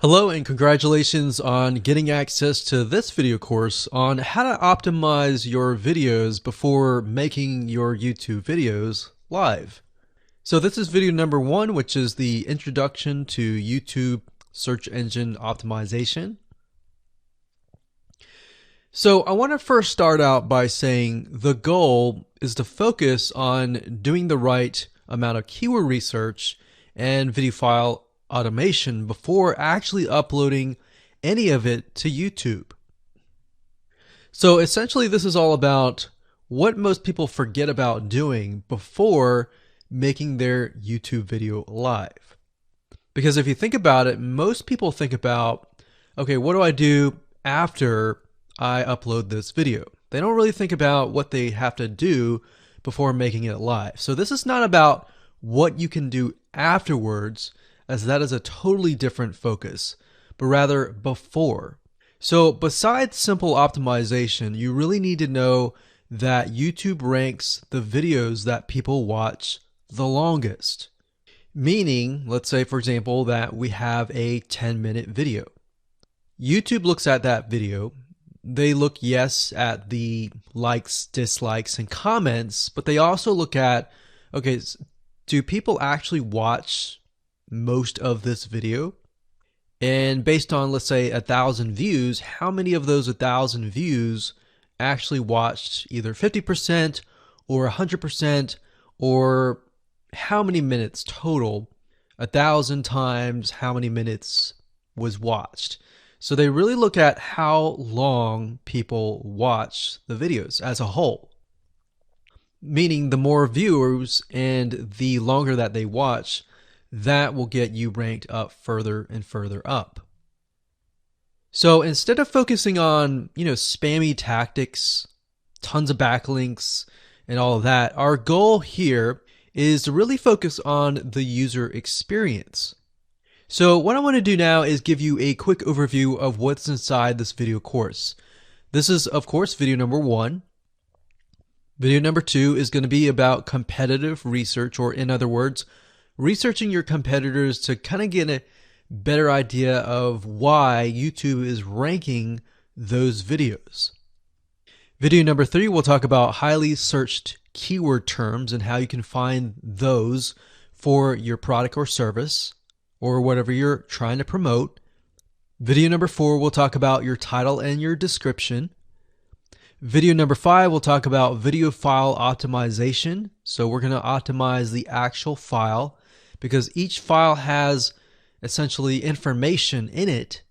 Hello and congratulations on getting access to this video course on how to optimize your videos before making your YouTube videos live. So this is video number 1, which is the introduction to YouTube search engine optimization. So I want to first start out by saying the goal is to focus on doing the right amount of keyword research and video file automation before actually uploading any of it to YouTube. So essentially this is all about what most people forget about doing before making their YouTube video live. Because if you think about it, most people think about, okay, what do I do after I upload this video? They don't really think about what they have to do before making it live. So this is not about what you can do afterwards, as that is a totally different focus, but rather before. So besides simple optimization, you really need to know that YouTube ranks the videos that people watch the longest. Meaning, let's say for example that we have a 10-minute video. YouTube looks at that video. They look, yes, at the likes, dislikes, and comments, but they also look at, okay, do people actually watch most of this video? And based on, let's say, 1,000 views, how many of those 1,000 views actually watched either 50% or 100%, or how many minutes total? 1,000 times how many minutes was watched. So they really look at how long people watch the videos as a whole. Meaning the more viewers and the longer that they watch, that will get you ranked up further and further up. So instead of focusing on, spammy tactics, tons of backlinks, and all of that, our goal here is to really focus on the user experience. So what I want to do now is give you a quick overview of what's inside this video course. This is, of course, video number 1. Video number 2 is going to be about competitive research, or in other words, researching your competitors to kind of get a better idea of why YouTube is ranking those videos. Video number 3, we'll talk about highly searched keyword terms and how you can find those for your product or service, or whatever you're trying to promote. Video number 4, we'll talk about your title and your description. Video number 5, we'll talk about video file optimization. So we're going to optimize the actual file because each file has essentially information in it.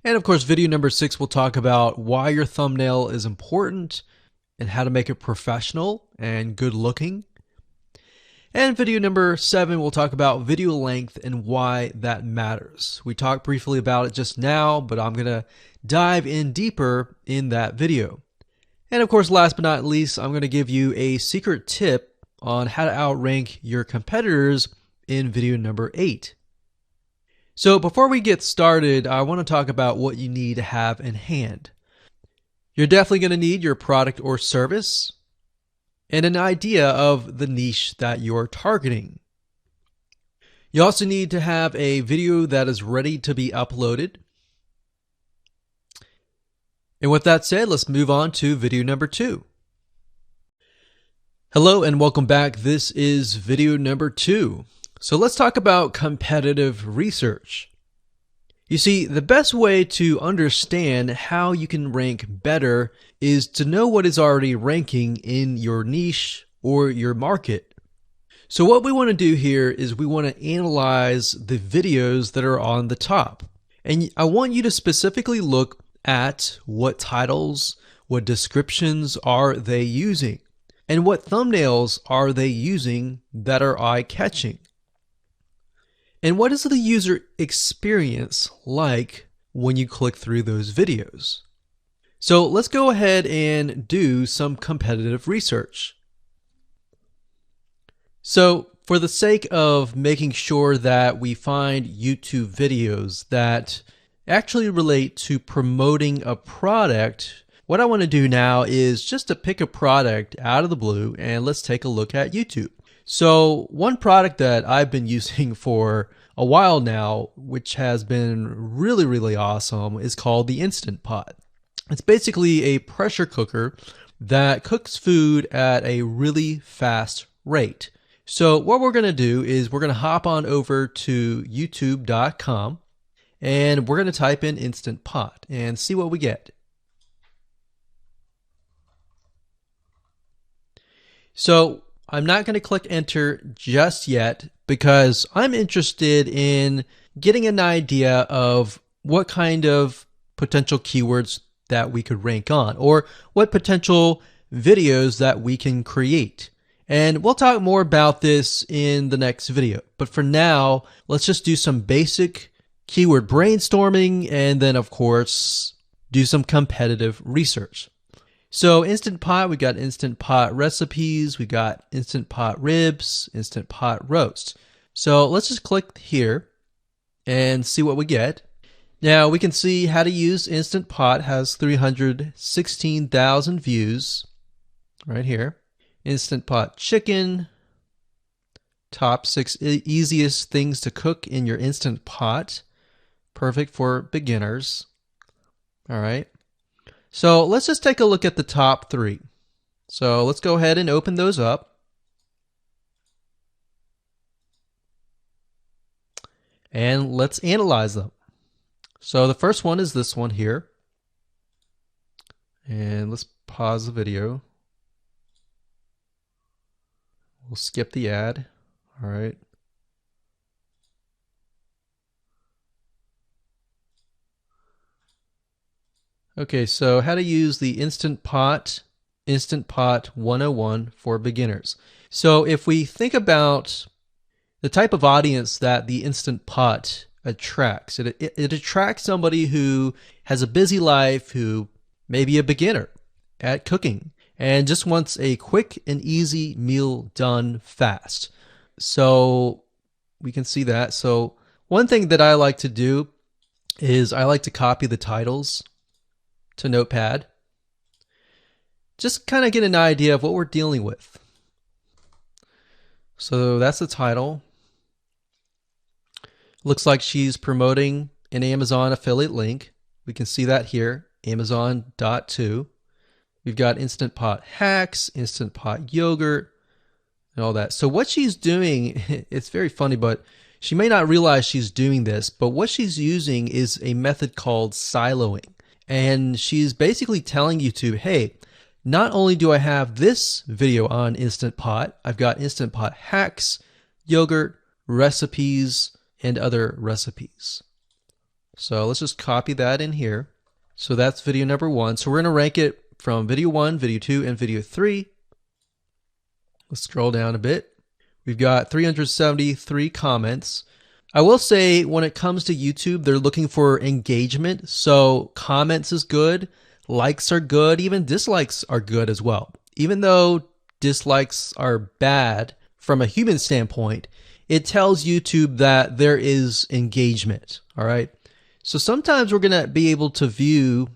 And of course, video number 6, we'll talk about why your thumbnail is important and how to make it professional and good looking. And video number 7, we'll talk about video length and why that matters. We talked briefly about it just now, but I'm going to dive in deeper in that video. And of course, last but not least, I'm going to give you a secret tip on how to outrank your competitors in video number 8. So before we get started, I want to talk about what you need to have in hand. You're definitely going to need your product or service and an idea of the niche that you're targeting. You also need to have a video that is ready to be uploaded. And with that said, let's move on to video number 2. Hello and welcome back. This is video number 2. So let's talk about competitive research. You see, the best way to understand how you can rank better is to know what is already ranking in your niche or your market. So what we want to do here is we want to analyze the videos that are on the top. And I want you to specifically look at what titles, what descriptions are they using, and what thumbnails are they using that are eye-catching. And what is the user experience like when you click through those videos? So let's go ahead and do some competitive research. So for the sake of making sure that we find YouTube videos that actually relate to promoting a product, what I want to do now is just to pick a product out of the blue and let's take a look at YouTube. So one product that I've been using for a while now, which has been really, really awesome, is called the Instant Pot. It's basically a pressure cooker that cooks food at a really fast rate. So what we're going to do is we're going to hop on over to youtube.com and we're going to type in Instant Pot and see what we get. So I'm not going to click enter just yet because I'm interested in getting an idea of what kind of potential keywords that we could rank on, or what potential videos that we can create. And we'll talk more about this in the next video. But for now, let's just do some basic keyword brainstorming and then, of course, do some competitive research. So Instant Pot, we got Instant Pot recipes, we got Instant Pot ribs, Instant Pot roast. So let's just click here and see what we get. Now we can see how to use Instant Pot has 316,000 views right here. Instant Pot chicken, top 6 easiest things to cook in your Instant Pot. Perfect for beginners. All right. So let's just take a look at the top 3. So let's go ahead and open those up. And let's analyze them. So the first one is this one here. And let's pause the video. We'll skip the ad. All right. Okay, so how to use the Instant Pot 101 for beginners. So if we think about the type of audience that the Instant Pot attracts, it attracts somebody who has a busy life, who may be a beginner at cooking, and just wants a quick and easy meal done fast. So we can see that. So one thing that I like to do is I like to copy the titles to Notepad. Just kind of get an idea of what we're dealing with. So that's the title. Looks like she's promoting an Amazon affiliate link. We can see that here, Amazon.to. We've got Instant Pot hacks, Instant Pot yogurt, and all that. So what she's doing, it's very funny, but she may not realize she's doing this, but what she's using is a method called siloing. And she's basically telling YouTube, hey, not only do I have this video on Instant Pot, I've got Instant Pot hacks, yogurt, recipes, and other recipes. So let's just copy that in here. So that's video number 1. So we're going to rank it from video 1, video 2, and video 3. Let's scroll down a bit. We've got 373 comments. I will say when it comes to YouTube, they're looking for engagement. So comments is good, likes are good, even dislikes are good as well. Even though dislikes are bad from a human standpoint, it tells YouTube that there is engagement. All right. So sometimes we're going to be able to view,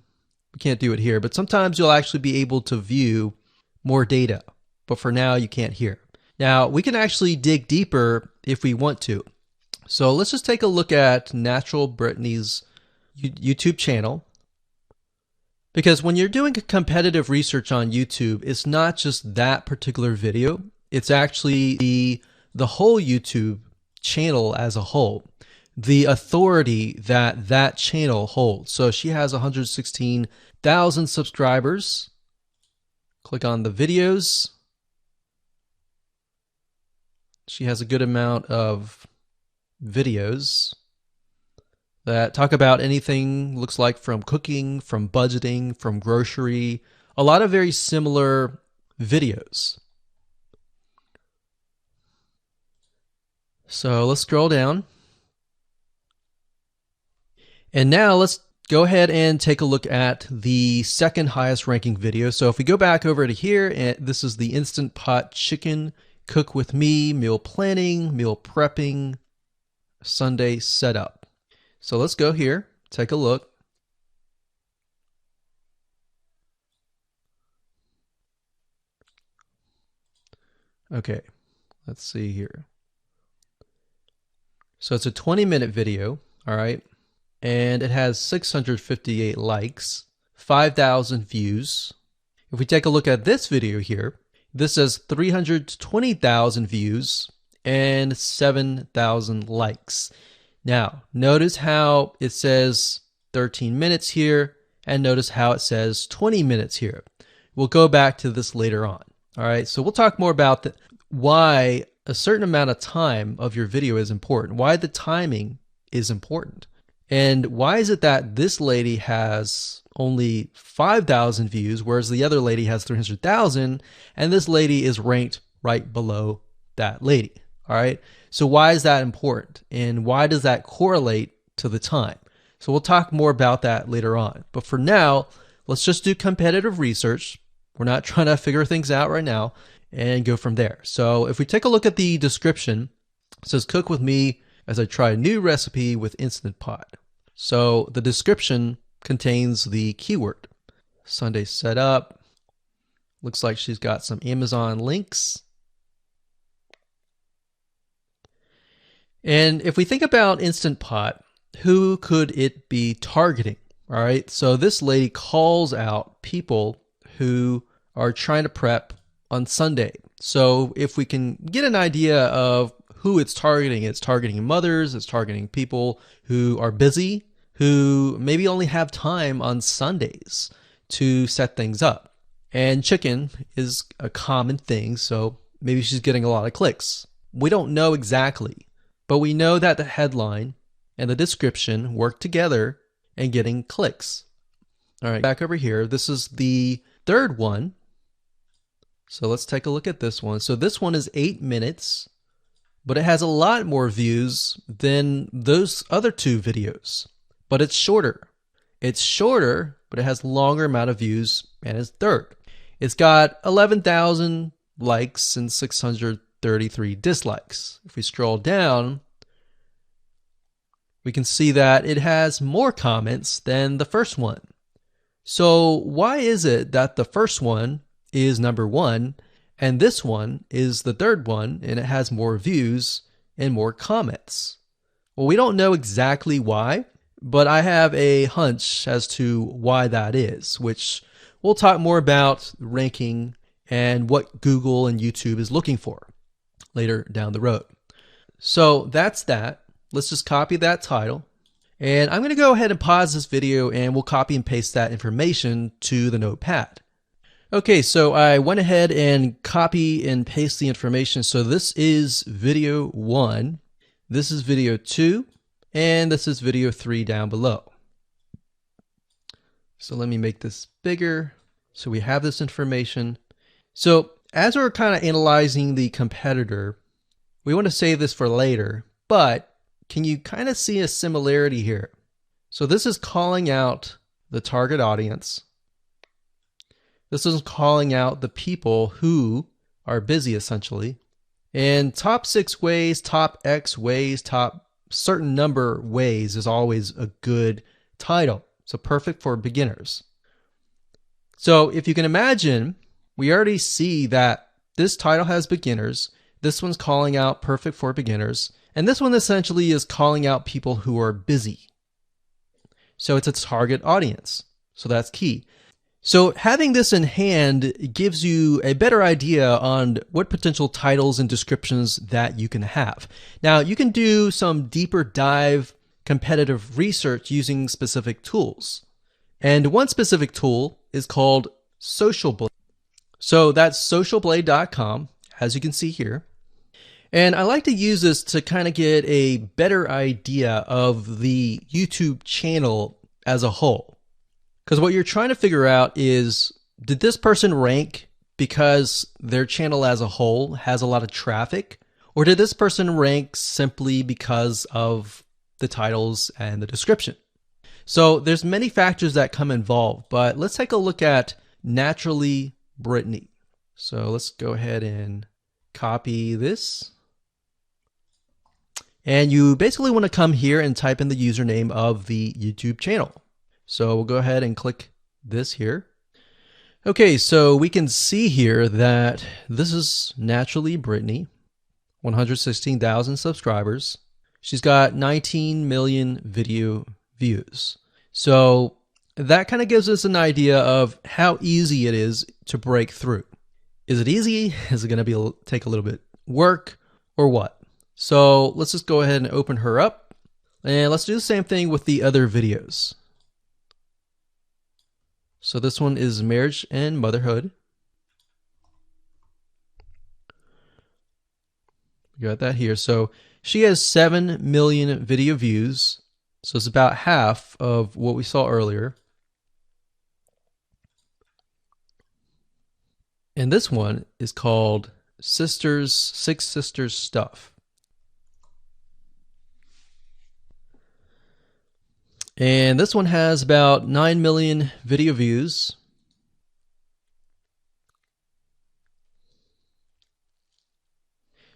we can't do it here, but sometimes you'll actually be able to view more data. But for now, you can't hear. Now, we can actually dig deeper if we want to. So let's just take a look at Natural Brittany's YouTube channel. Because when you're doing competitive research on YouTube, it's not just that particular video. It's actually the whole YouTube channel as a whole, the authority that that channel holds. So she has 116,000 subscribers. Click on the videos. She has a good amount of videos that talk about anything, looks like from cooking, from budgeting, from grocery, a lot of very similar videos. So let's scroll down. And now let's go ahead and take a look at the second highest ranking video. So if we go back over to here, and this is the Instant Pot chicken, cook with me, meal planning, meal prepping, Sunday setup. So let's go here, take a look. Okay, let's see here. So it's a 20-minute video, all right? And it has 658 likes, 5,000 views. If we take a look at this video here, this has 320,000 views and 7,000 likes. Now, notice how it says 13 minutes here, and notice how it says 20 minutes here. We'll go back to this later on. All right, so we'll talk more about why a certain amount of time of your video is important, why the timing is important. And why is it that this lady has only 5,000 views, whereas the other lady has 300,000, and this lady is ranked right below that lady? All right, so why is that important, and why does that correlate to the time? So we'll talk more about that later on. But for now, let's just do competitive research. We're not trying to figure things out right now, and go from there. So if we take a look at the description, it says cook with me as I try a new recipe with Instant Pot. So the description contains the keyword. Sunday setup. Looks like she's got some Amazon links. And if we think about Instant Pot, who could it be targeting? All right, so this lady calls out people who are trying to prep on Sunday. So if we can get an idea of who it's targeting mothers, it's targeting people who are busy, who maybe only have time on Sundays to set things up. And chicken is a common thing, so maybe she's getting a lot of clicks. We don't know exactly, but we know that the headline and the description work together and getting clicks. All right, back over here, this is the third one. So let's take a look at this one. So this one is 8 minutes, but it has a lot more views than those other two videos. But it's shorter. It's shorter, but it has longer amount of views, and it's third. It's got 11,000 likes and 633 dislikes. If we scroll down, we can see that it has more comments than the first one. So why is it that the first one is number one and this one is the third one and it has more views and more comments? Well, we don't know exactly why, but I have a hunch as to why that is, which we'll talk more about ranking and what Google and YouTube is looking for later down the road. So that's that. Let's just copy that title. And I'm going to go ahead and pause this video and we'll copy and paste that information to the notepad. Okay, so I went ahead and copy and paste the information. So this is video 1, this is video 2, and this is video 3 down below. So let me make this bigger. So we have this information. So as we're kind of analyzing the competitor, we want to save this for later, but can you kind of see a similarity here? So this is calling out the target audience. This is calling out the people who are busy, essentially. And top 6 ways, top X ways, top certain number ways is always a good title. So perfect for beginners. So if you can imagine, we already see that this title has beginners. This one's calling out perfect for beginners. And this one essentially is calling out people who are busy. So it's a target audience. So that's key. So having this in hand gives you a better idea on what potential titles and descriptions that you can have. Now, you can do some deeper dive competitive research using specific tools. And one specific tool is called Social Blade. So that's socialblade.com, as you can see here. And I like to use this to kind of get a better idea of the YouTube channel as a whole. Because what you're trying to figure out is, did this person rank because their channel as a whole has a lot of traffic? Or did this person rank simply because of the titles and the description? So there's many factors that come involved, but let's take a look at Naturally Brittany. So let's go ahead and copy this. And you basically want to come here and type in the username of the YouTube channel. So we'll go ahead and click this here. Okay, so we can see here that this is Naturally Brittany, 116,000 subscribers. She's got 19 million video views. So that kind of gives us an idea of how easy it is to break through. Is it easy? Is it going to take a little bit work or what? So let's just go ahead and open her up, and let's do the same thing with the other videos. So this one is marriage and motherhood. We got that here. So she has 7 million video views. So it's about half of what we saw earlier. And this one is called Six Sisters Stuff. And this one has about 9 million video views.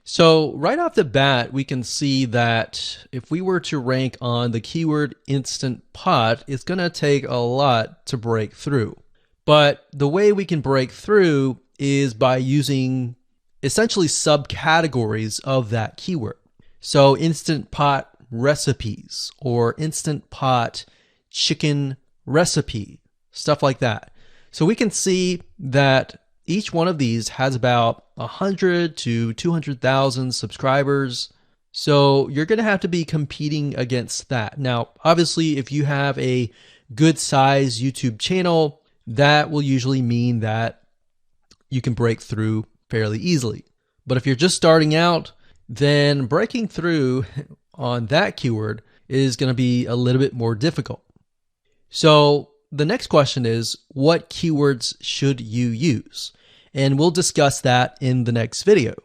So right off the bat, we can see that if we were to rank on the keyword Instant Pot, it's going to take a lot to break through. But the way we can break through is by using essentially subcategories of that keyword. So Instant Pot recipes or Instant Pot chicken recipe, stuff like that. So we can see that each one of these has about 100 to 200,000 subscribers. So you're going to have to be competing against that. Now, obviously, if you have a good size YouTube channel, that will usually mean that you can break through fairly easily. But if you're just starting out, then breaking through on that keyword is going to be a little bit more difficult. So the next question is, what keywords should you use? And we'll discuss that in the next video.